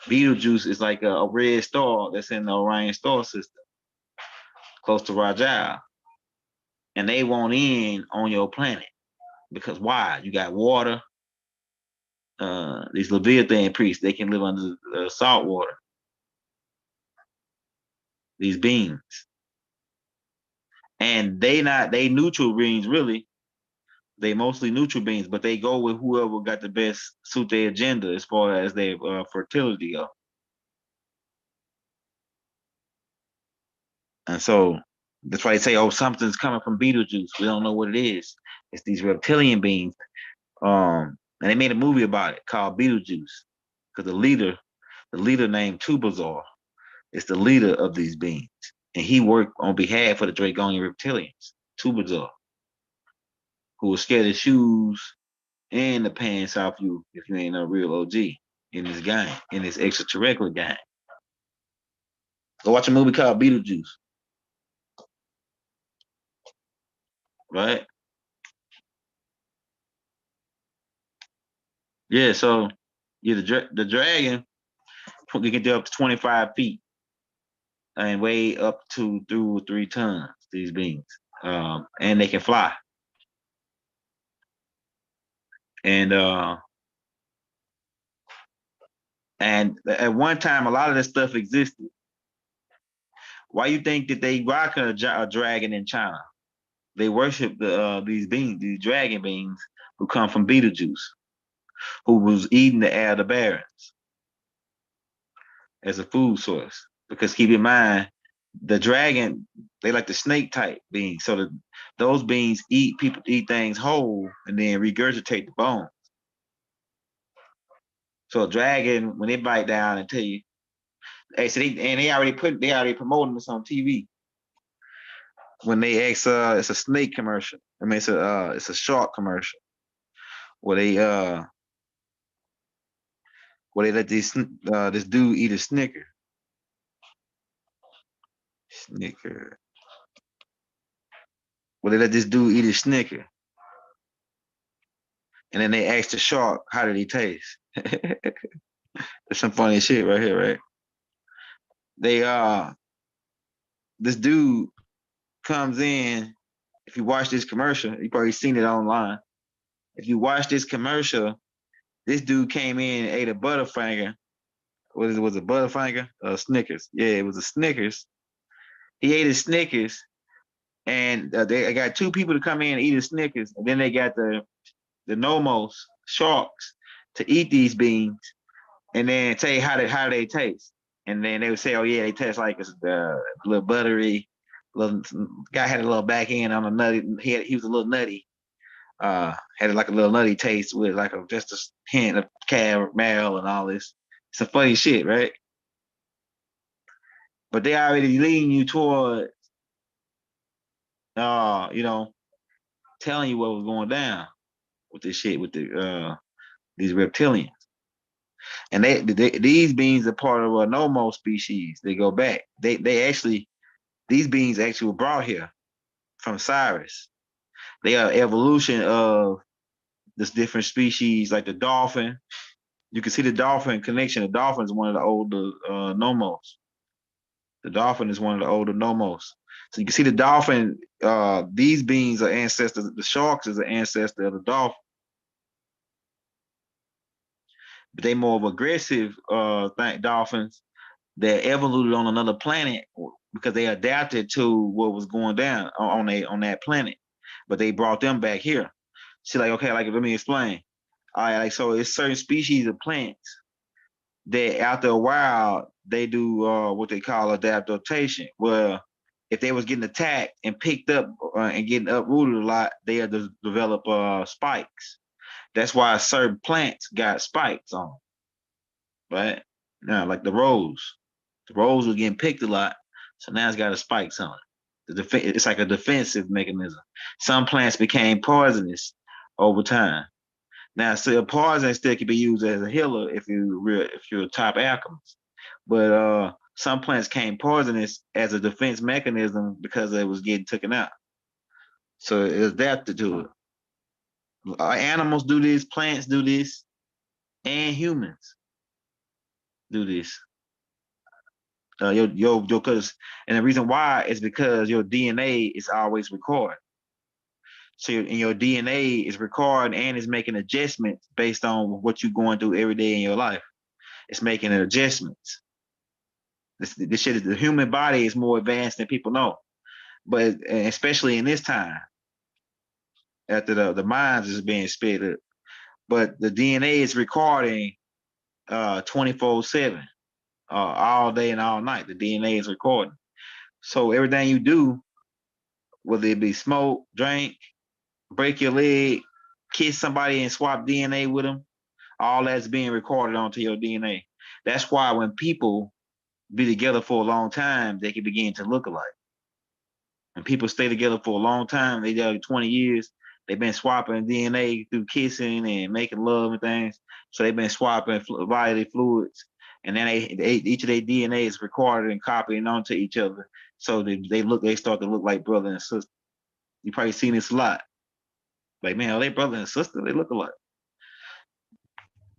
Betelgeuse is like a red star that's in the Orion star system, close to Rajal. And they want in on your planet. Because why? You got water. These Leviathan priests, they can live under salt water. These beings. And they neutral beings, really. They mostly neutral beings, but they go with whoever got the best suit their agenda as far as their fertility go. And so that's why they say, oh, something's coming from Betelgeuse. We don't know what it is. It's these reptilian beings. And they made a movie about it called Betelgeuse. Because the leader named Tubazar. is the leader of these beings. And he worked on behalf of the Draconian Reptilians, Tubador, who will scare the shoes and the pants off you if you ain't a real OG in this game, in this extraterrestrial game. Go watch a movie called Beetlejuice, right? Yeah, so yeah, the dragon you can do up to 25 feet and weigh up to 3 tons. These beings, and they can fly. And at one time, a lot of this stuff existed. Why you think that they rock a dragon in China? They worship these beings, these dragon beings who come from Beetlejuice, who was eating the air of the barons as a food source. Because keep in mind, the dragon, they like the snake type beings. So those beings eat things whole and then regurgitate the bone. So a dragon, when they bite down and tell you, hey, so they already promoting this on TV. When they ask, it's a snake commercial. I mean, it's a shark commercial where they let this dude eat a Snicker. Well, they let this dude eat a Snicker, and then they asked the shark, "How did he taste?" That's some funny shit right here, right? They this dude comes in. If you watch this commercial, you probably seen it online. If you watch this commercial, this dude came in and ate a Butterfinger. Was it Butterfinger? Snickers. Yeah, it was a Snickers. He ate a Snickers, and they got 2 people to come in and eat a Snickers, and then they got the Nomos sharks to eat these beans, and then tell you how they taste. And then they would say, "Oh yeah, they taste like it's a little buttery." Little guy had a little back end on a nutty. He was a little nutty. Had like a little nutty taste with like just a hint of caramel and all this. Some funny shit, right? But they already leading you toward, you know, telling you what was going down with this shit with these reptilians. And these beings are part of a Nomo species. They go back. They actually these beings actually were brought here from Cyrus. They are evolution of this different species, like the dolphin. You can see the dolphin connection. The dolphin is one of the older Nomos. The dolphin is one of the older Nomos. So you can see the dolphin. These beings are ancestors. The sharks is an ancestor of the dolphin. But they more of aggressive dolphins that evolved on another planet because they adapted to what was going down on that planet. But they brought them back here. See, like, okay, like let me explain. All right, like so it's certain species of plants that after a while they do what they call adaptation, where if they was getting attacked and picked up and getting uprooted a lot, they had to develop spikes. That's why certain plants got spikes on, right? Now, like the rose. The rose was getting picked a lot, so now it's got a spikes on it. It's like a defensive mechanism. Some plants became poisonous over time. Now, still poison still can be used as a healer if you're a top alchemist. But some plants came poisonous as a defense mechanism because it was getting taken out. So it adapted to it. Animals do this, plants do this, and humans do this. Cause, and the reason why is because your DNA is always recorded. So your DNA is recording and is making adjustments based on what you're going through every day in your life. It's making adjustments. This shit is the human body is more advanced than people know, but especially in this time after the minds is being split up. But the DNA is recording 24/7, all day and all night. The DNA is recording. So everything you do, whether it be smoke, drink, break your leg, kiss somebody and swap DNA with them, all that's being recorded onto your DNA. That's why when people be together for a long time, they can begin to look alike. And people stay together for a long time, they got 20 years, they've been swapping DNA through kissing and making love and things. So they've been swapping bodily fluids. And then each of their DNA is recorded and copied onto each other. So they start to look like brother and sister. You probably seen this a lot. Like, man, are they brother and sister? They look alike.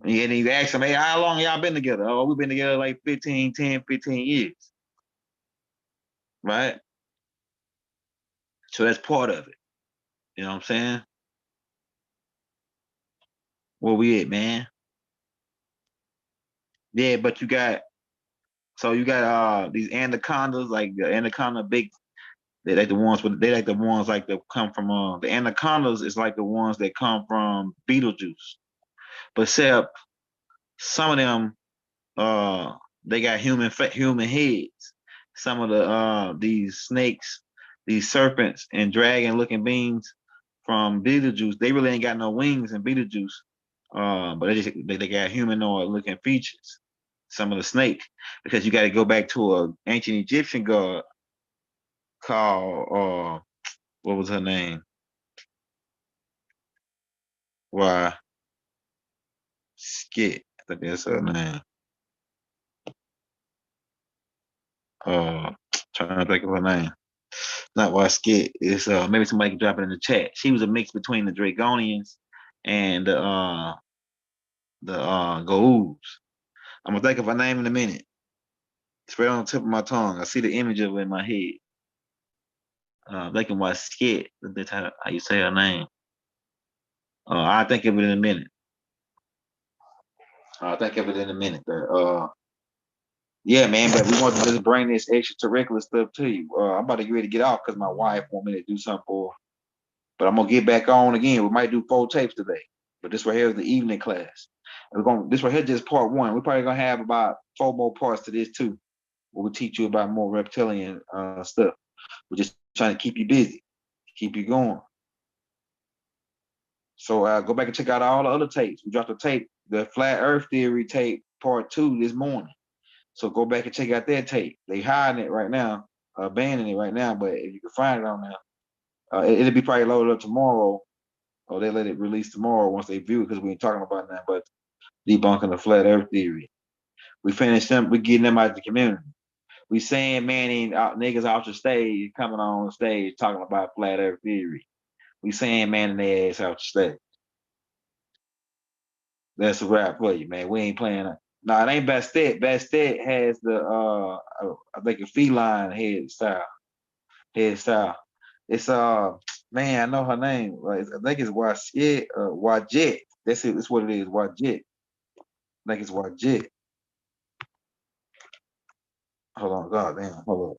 And you ask them, hey, how long y'all been together? Oh, we've been together like 15, 10, 15 years. Right? So that's part of it. You know what I'm saying? Where we at, man? Yeah, but you got these anacondas, like the anaconda big. They like the ones like that come from the anacondas is like the ones that come from Beetlejuice. But except some of them they got human heads. Some of the these snakes, these serpents and dragon looking beings from Beetlejuice, they really ain't got no wings in Beetlejuice. But they got humanoid looking features. Some of the snake, because you got to go back to an ancient Egyptian god called what was her name? Why Skit? I think that's her name. Uh, trying to think of her name. Not why Skit. It's maybe somebody can drop it in the chat. She was a mix between the Draconians and the Ghouls. I'm gonna think of her name in a minute. It's right on the tip of my tongue. I see the image of it in my head. Thinking why Skit. That's how you say her name. I'll think of it in a minute. I'll think of it in a minute. Yeah, man, but we want to just bring this extracurricular stuff to you. I'm about to get ready to get off because my wife want me to do something for her. But I'm gonna get back on again. We might do 4 tapes today. But this right here is the evening class. This right here just part 1. We're probably gonna have about 4 more parts to this too. Where we teach you about more reptilian stuff. We're just trying to keep you busy, keep you going. So go back and check out all the other tapes. We dropped a tape, the flat Earth theory tape, part 2 this morning. So go back and check out that tape. They hiding it right now, abandoning it right now. But if you can find it on there, it'll be probably loaded up tomorrow, or they let it release tomorrow once they view it because we ain't talking about that. But debunking the flat Earth theory, we finished them. We getting them out of the community. We saying man, niggas off the stage coming on stage talking about flat Earth theory. We saying man, their ass off the stage. That's a wrap for you, man. We ain't playing that. No, it ain't Bastet. Bastet has the I think a feline hairstyle. Hairstyle. It's man, I know her name. Right? I think it's Wajit Wajit. That's it. That's what it is. Wajit. I think it's Wajit. Hold on, god damn. Hold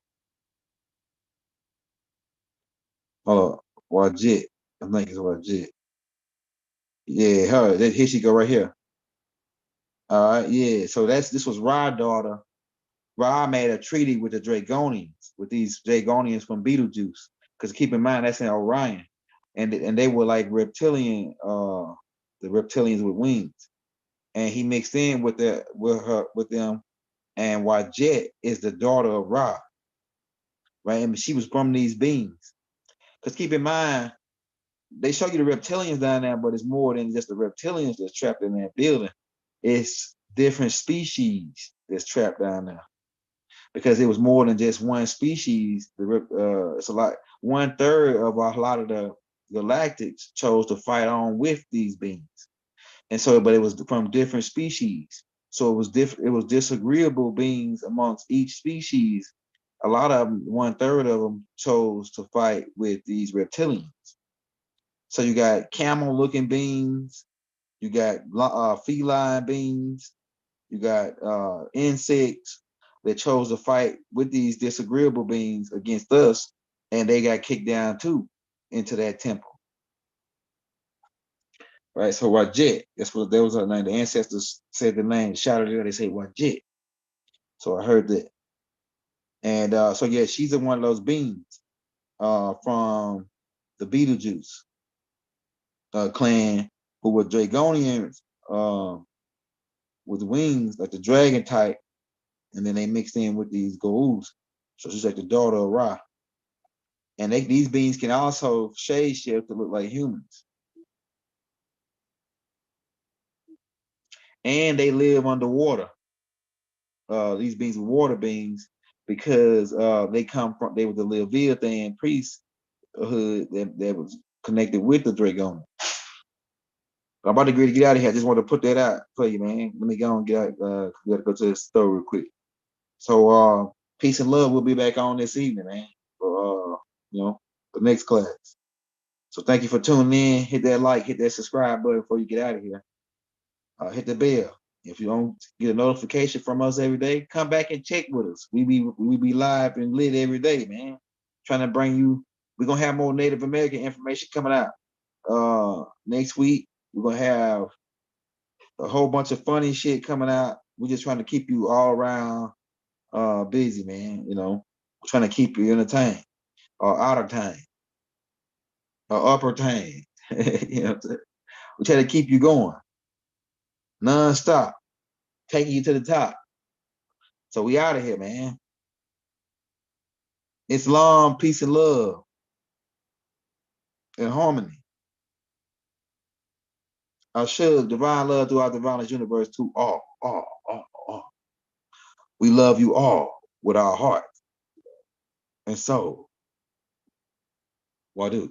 on. Wajit. I think it's Wajit. Yeah, her. Here she go right here. All right, yeah. So this was Ra's daughter. Ra made a treaty with the Draconians, with these Draconians from Beetlejuice. Because keep in mind, that's in Orion. And they were like reptilian, the reptilians with wings. And he mixed in with them. And Wajet is the daughter of Ra, right? And she was from these beings. Because keep in mind, they show you the reptilians down there, but it's more than just the reptilians that's trapped in that building. It's different species that's trapped down there. Because it was more than just one species. It's a lot. 1/3 of a lot of the galactics chose to fight on with these beings, and so, but it was from different species. So it was different. It was disagreeable beings amongst each species. A lot of them, 1/3 of them, chose to fight with these reptilians. So you got camel-looking beings, you got feline beings, you got insects that chose to fight with these disagreeable beings against us, and they got kicked down too into that temple. Right. So Wajit, that's what that was her name. The ancestors said the name, shouted it, they say Wajit. So I heard that. And so yeah, she's in one of those beings from the Beetlejuice clan who were Draconians with wings, like the dragon type. and then they mixed in with these ghouls. So she's like the daughter of Ra. And these beings can also shade shift to look like humans. And they live underwater. These beings are water beings because they were the Leviathan Priesthood that was connected with the Draconian. I'm about to agree to get out of here. I just want to put that out for you, man. Let me go and get out. We gotta go to the store real quick. So peace and love. We'll be back on this evening, man. For the next class. So thank you for tuning in. Hit that like, hit that subscribe button before you get out of here. Hit the bell. If you don't get a notification from us every day, come back and check with us. We be live and lit every day, man. Trying to bring you. We're gonna have more Native American information coming out. Next week we're gonna have a whole bunch of funny shit coming out. We're just trying to keep you all around busy, man. We're trying to keep you entertained or entertained or uppertained. We try to keep you going non-stop, taking you to the top. So we out of here, man. Islam, peace and love and harmony. I should divine love throughout the violence universe to all. We love you all with our heart and soul. Wadu.